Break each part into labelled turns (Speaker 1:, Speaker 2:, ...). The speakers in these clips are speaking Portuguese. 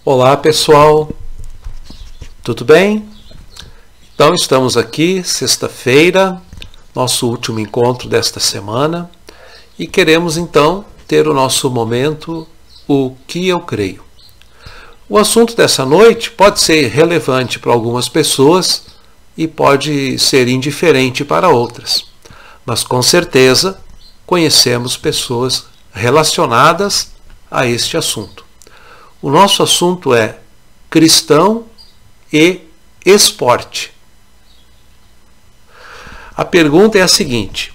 Speaker 1: Olá pessoal, tudo bem? Então estamos aqui, sexta-feira, nosso último encontro desta semana, e queremos então ter o nosso momento, o que eu creio. O assunto dessa noite pode ser relevante para algumas pessoas e pode ser indiferente para outras, mas com certeza conhecemos pessoas relacionadas a este assunto. O nosso assunto é cristão e esporte. A pergunta é a seguinte: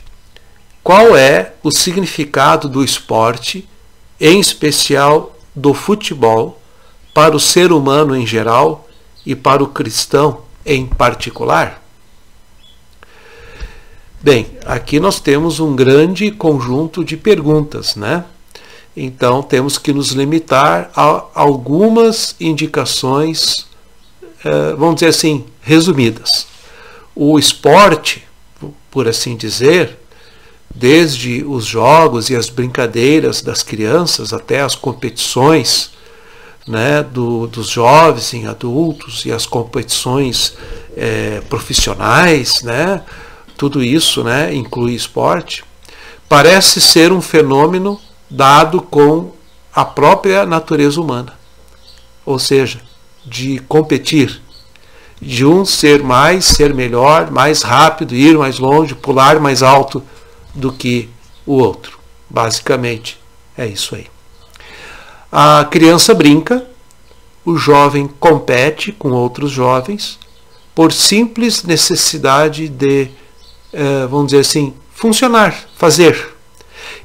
Speaker 1: qual é o significado do esporte, em especial do futebol, para o ser humano em geral e para o cristão em particular? Bem, aqui nós temos um grande conjunto de perguntas, né? Então temos que nos limitar a algumas indicações, vamos dizer assim, resumidas. O esporte, por assim dizer, desde os jogos e as brincadeiras das crianças até as competições, né, dos jovens em adultos e as competições profissionais, né, tudo isso, né, inclui esporte, parece ser um fenômeno dado com a própria natureza humana, ou seja, de competir, de um ser mais, ser melhor, mais rápido, ir mais longe, pular mais alto do que o outro. Basicamente é isso aí. A criança brinca, o jovem compete com outros jovens por simples necessidade de, vamos dizer assim, funcionar, fazer,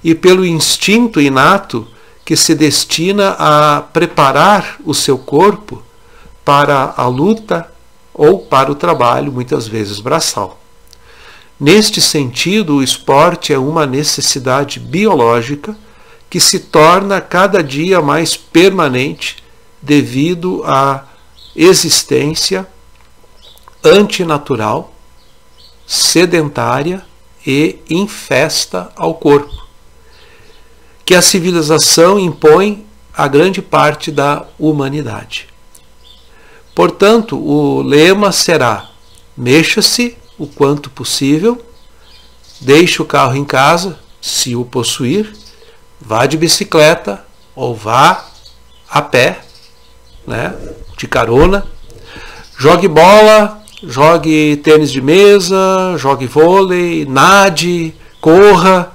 Speaker 1: e pelo instinto inato que se destina a preparar o seu corpo para a luta ou para o trabalho, muitas vezes braçal. Neste sentido, o esporte é uma necessidade biológica que se torna cada dia mais permanente devido à existência antinatural, sedentária e infesta ao corpo, que a civilização impõe a grande parte da humanidade. Portanto, o lema será: mexa-se o quanto possível, deixe o carro em casa, se o possuir, vá de bicicleta ou vá a pé, né, de carona, jogue bola, jogue tênis de mesa, jogue vôlei, nade, corra,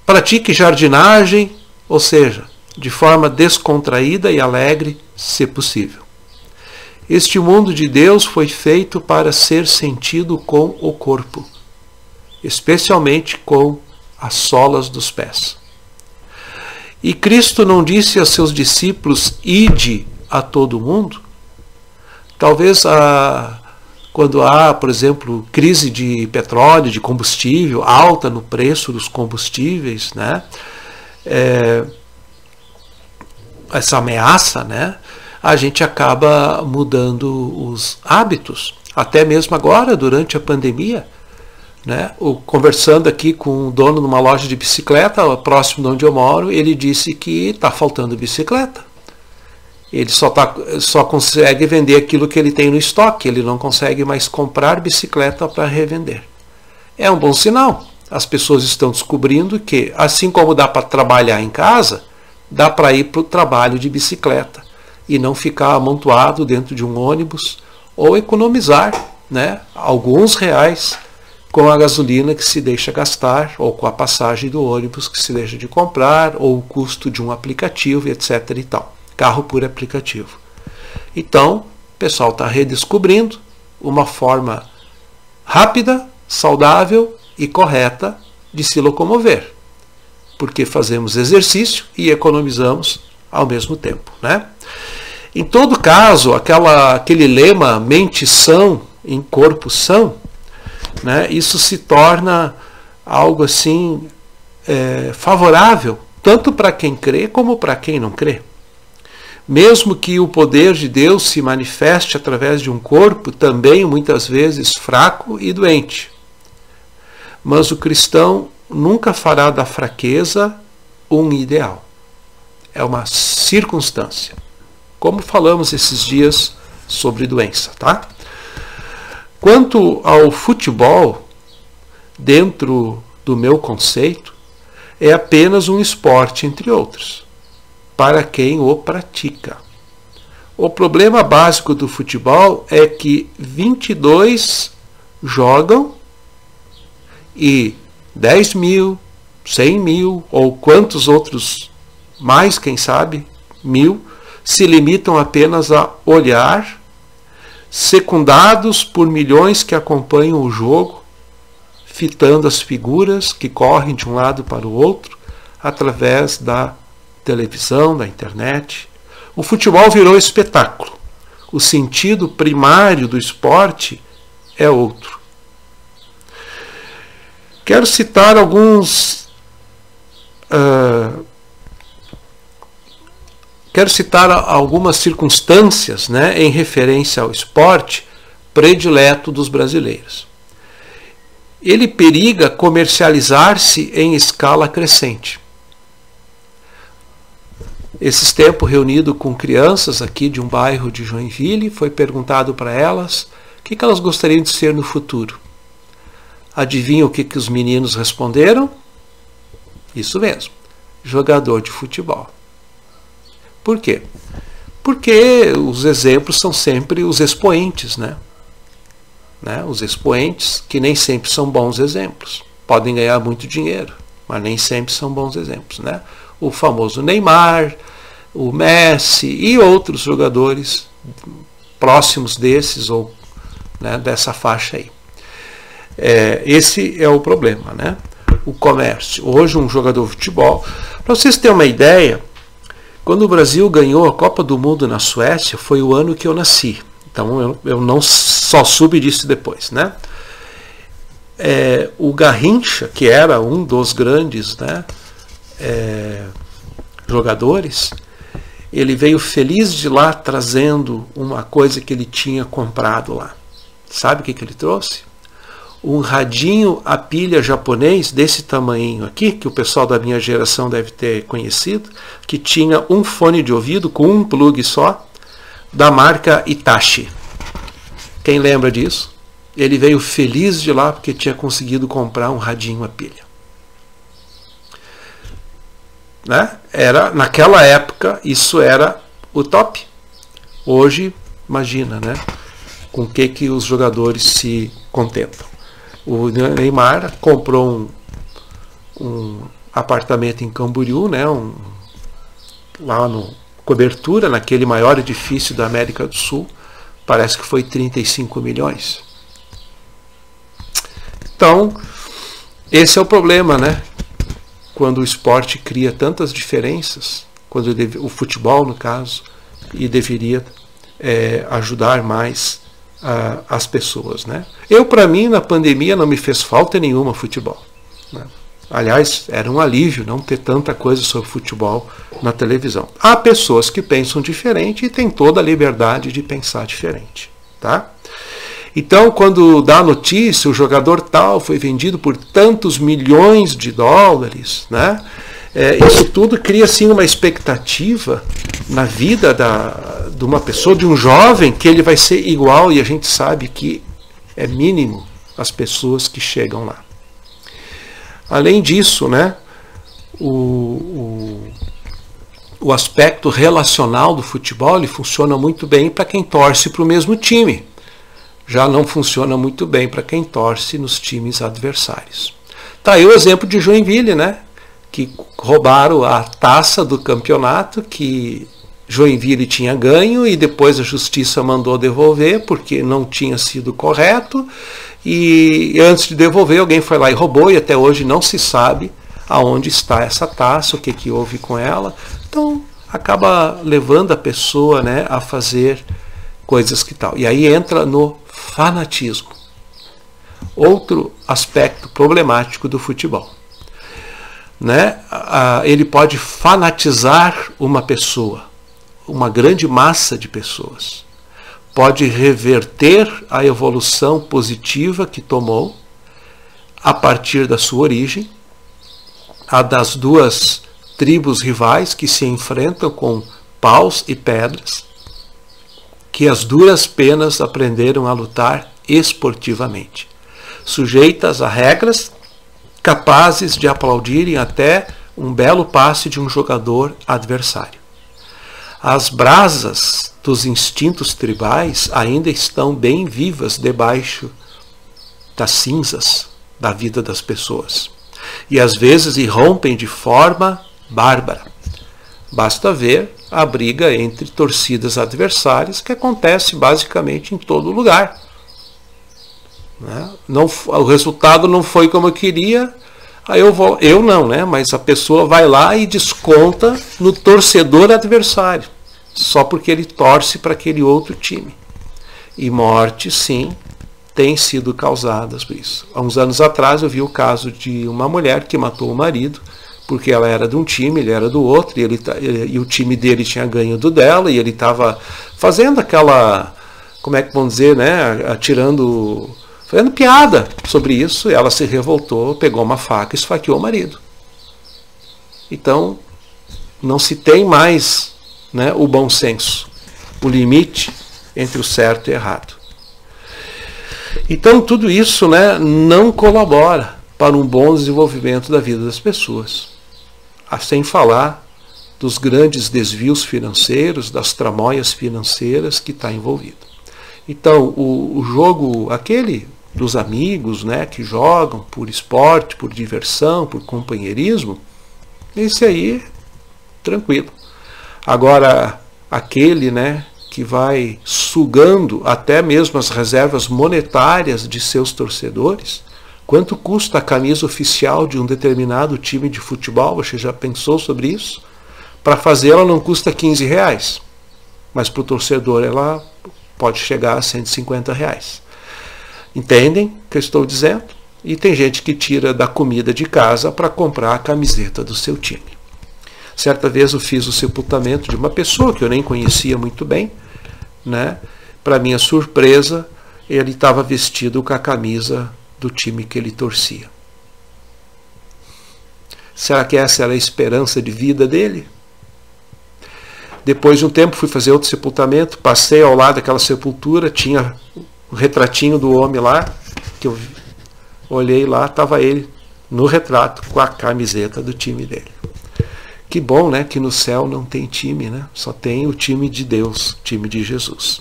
Speaker 1: pratique jardinagem, ou seja, de forma descontraída e alegre, se possível. Este mundo de Deus foi feito para ser sentido com o corpo, especialmente com as solas dos pés. E Cristo não disse a seus discípulos: ide a todo mundo? Talvez quando há, por exemplo, crise de petróleo, de combustível, alta no preço dos combustíveis, né? Essa ameaça, né? A gente acaba mudando os hábitos, até mesmo agora, durante a pandemia, né? Conversando aqui com o dono de uma loja de bicicleta, próximo de onde eu moro, ele disse que está faltando bicicleta. Ele só consegue vender aquilo que ele tem no estoque, ele não consegue mais comprar bicicleta para revender. É um bom sinal. As pessoas estão descobrindo que, assim como dá para trabalhar em casa, dá para ir para o trabalho de bicicleta e não ficar amontoado dentro de um ônibus, ou economizar, né, alguns reais com a gasolina que se deixa gastar, ou com a passagem do ônibus que se deixa de comprar, ou o custo de um aplicativo, etc. e tal. Carro por aplicativo. Então, o pessoal está redescobrindo uma forma rápida, saudável e correta de se locomover, porque fazemos exercício e economizamos ao mesmo tempo, né? Em todo caso, aquele lema mente sã em corpo são, né, isso se torna algo assim favorável tanto para quem crê como para quem não crê. Mesmo que o poder de Deus se manifeste através de um corpo também muitas vezes fraco e doente. Mas o cristão nunca fará da fraqueza um ideal. É uma circunstância. como falamos esses dias sobre doença, tá? Quanto ao futebol, dentro do meu conceito, é apenas um esporte, entre outros, para quem o pratica. O problema básico do futebol é que 22 jogam e 10 mil, 100 mil ou quantos outros mais, quem sabe, mil, se limitam apenas a olhar, secundados por milhões que acompanham o jogo, fitando as figuras que correm de um lado para o outro através da televisão, da internet. O futebol virou espetáculo. O sentido primário do esporte é outro. Quero citar algumas circunstâncias, né, em referência ao esporte predileto dos brasileiros. Ele periga comercializar-se em escala crescente. Esses tempos, reunido com crianças aqui de um bairro de Joinville, foi perguntado para elas o que elas gostariam de ser no futuro. Adivinha o que os meninos responderam? Isso mesmo, jogador de futebol. Por quê? Porque os exemplos são sempre os expoentes, né? Os expoentes que nem sempre são bons exemplos. Podem ganhar muito dinheiro, mas nem sempre são bons exemplos, né? O famoso Neymar, o Messi e outros jogadores próximos desses ou, né, dessa faixa aí. Esse é o problema, né? O comércio. Hoje um jogador de futebol, para vocês terem uma ideia, quando o Brasil ganhou a Copa do Mundo na Suécia, foi o ano que eu nasci. Então eu não só soube disso depois, né? O Garrincha, que era um dos grandes, né, jogadores, ele veio feliz de lá trazendo uma coisa que ele tinha comprado lá. Sabe o que ele trouxe? Um radinho a pilha japonês desse tamanho aqui, que o pessoal da minha geração deve ter conhecido, que tinha um fone de ouvido com um plug só, da marca Hitachi. Quem lembra disso? Ele veio feliz de lá porque tinha conseguido comprar um radinho a pilha. Né? Naquela época, isso era o top. Hoje, imagina, né? Com o que os jogadores se contentam. O Neymar comprou um apartamento em Camboriú, né? Lá no Cobertura, naquele maior edifício da América do Sul, parece que foi 35 milhões. Então, esse é o problema, né? Quando o esporte cria tantas diferenças, quando o futebol, no caso, e deveria ajudar mais as pessoas, né? Para mim, na pandemia, não me fez falta nenhuma futebol, né? Aliás, era um alívio não ter tanta coisa sobre futebol na televisão. Há pessoas que pensam diferente e têm toda a liberdade de pensar diferente, tá? Então, quando dá a notícia, o jogador tal foi vendido por tantos milhões de dólares, né? Isso tudo cria assim uma expectativa na vida de uma pessoa, de um jovem, que ele vai ser igual, e a gente sabe que é mínimo as pessoas que chegam lá. Além disso, né, o aspecto relacional do futebol ele funciona muito bem para quem torce para o mesmo time. Já não funciona muito bem para quem torce nos times adversários. Tá aí o exemplo de Joinville, né, que roubaram a taça do campeonato que Joinville tinha ganho e depois a justiça mandou devolver porque não tinha sido correto, e antes de devolver alguém foi lá e roubou, e até hoje não se sabe aonde está essa taça, o que houve com ela. Então acaba levando a pessoa, né, a fazer coisas que tal. E aí entra no fanatismo, outro aspecto problemático do futebol, né? Ele pode fanatizar uma pessoa, uma grande massa de pessoas, pode reverter a evolução positiva que tomou a partir da sua origem, a das duas tribos rivais que se enfrentam com paus e pedras, que as duras penas aprenderam a lutar esportivamente, sujeitas a regras, capazes de aplaudirem até um belo passe de um jogador adversário. As brasas dos instintos tribais ainda estão bem vivas debaixo das cinzas da vida das pessoas, e às vezes irrompem de forma bárbara. Basta ver a briga entre torcidas adversárias, que acontece basicamente em todo lugar. O resultado não foi como eu queria, aí eu não, né? Mas a pessoa vai lá e desconta no torcedor adversário, só porque ele torce para aquele outro time. E morte, sim, tem sido causadas por isso. Há uns anos atrás eu vi o caso de uma mulher que matou o marido, porque ela era de um time, ele era do outro, e o time dele tinha ganho do dela, e ele estava fazendo aquela, como é que vamos dizer, né? Fazendo piada sobre isso, e ela se revoltou, pegou uma faca e esfaqueou o marido. Então, não se tem mais, né, o bom senso, o limite entre o certo e errado. Então, tudo isso, né, não colabora para um bom desenvolvimento da vida das pessoas. Sem falar dos grandes desvios financeiros, das tramóias financeiras que está envolvido. Então, o jogo, aquele dos amigos, né, que jogam por esporte, por diversão, por companheirismo, esse aí, tranquilo. Agora, aquele, né, que vai sugando até mesmo as reservas monetárias de seus torcedores. Quanto custa a camisa oficial de um determinado time de futebol? Você já pensou sobre isso? Para fazê-la não custa R$15, mas para o torcedor ela pode chegar a R$150. Entendem o que eu estou dizendo? E tem gente que tira da comida de casa para comprar a camiseta do seu time. Certa vez eu fiz o sepultamento de uma pessoa que eu nem conhecia muito bem, né? Para minha surpresa, ele estava vestido com a camisa do time que ele torcia. Será que essa era a esperança de vida dele? Depois de um tempo fui fazer outro sepultamento, passei ao lado daquela sepultura, tinha um retratinho do homem lá, que eu olhei lá, estava ele no retrato com a camiseta do time dele. Que bom, né, que no céu não tem time, né? Só tem o time de Deus, o time de Jesus.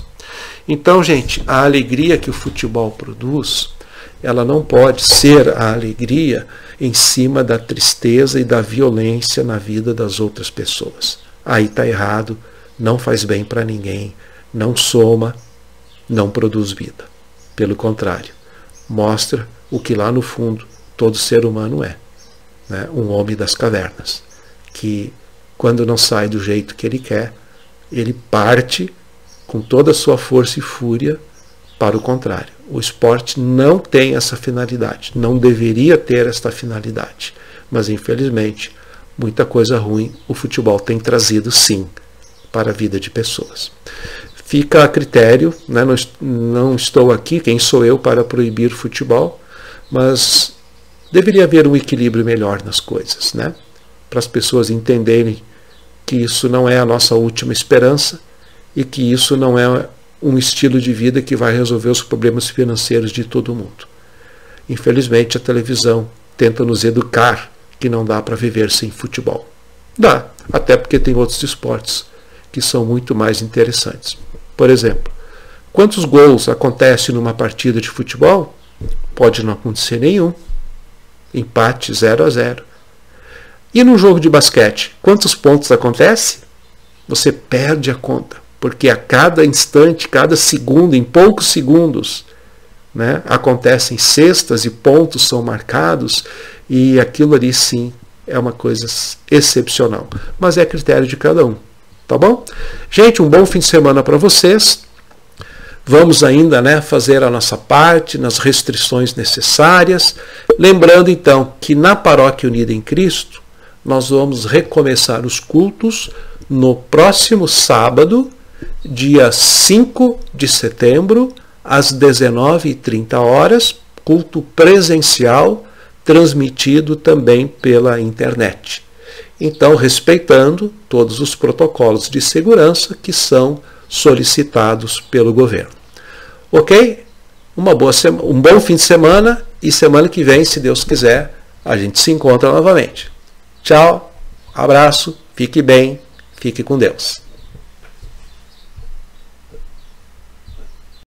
Speaker 1: Então, gente, a alegria que o futebol produz, ela não pode ser a alegria em cima da tristeza e da violência na vida das outras pessoas. Aí está errado, não faz bem para ninguém, não soma, não produz vida. Pelo contrário, mostra o que lá no fundo todo ser humano é, né? Um homem das cavernas, que quando não sai do jeito que ele quer, ele parte com toda a sua força e fúria para o contrário. O esporte não tem essa finalidade, não deveria ter esta finalidade, mas infelizmente muita coisa ruim o futebol tem trazido sim para a vida de pessoas. Fica a critério, né? Não estou aqui, quem sou eu para proibir o futebol, mas deveria haver um equilíbrio melhor nas coisas, né? Para as pessoas entenderem que isso não é a nossa última esperança e que isso não é um estilo de vida que vai resolver os problemas financeiros de todo mundo. Infelizmente, a televisão tenta nos educar que não dá para viver sem futebol. Dá, até porque tem outros esportes que são muito mais interessantes. Por exemplo, quantos gols acontecem numa partida de futebol? Pode não acontecer nenhum. Empate 0-0. E num jogo de basquete, quantos pontos acontece? Você perde a conta, porque a cada instante, cada segundo, em poucos segundos, né, acontecem cestas e pontos são marcados, e aquilo ali sim é uma coisa excepcional. Mas é critério de cada um, tá bom? Gente, um bom fim de semana para vocês. Vamos ainda, né, fazer a nossa parte nas restrições necessárias. Lembrando então que na Paróquia Unida em Cristo, nós vamos recomeçar os cultos no próximo sábado, dia 5 de setembro, às 19h30, culto presencial, transmitido também pela internet. então respeitando todos os protocolos de segurança que são solicitados pelo governo. Ok? Um bom fim de semana e semana que vem, se Deus quiser, a gente se encontra novamente. Tchau, abraço, fique bem, fique com Deus.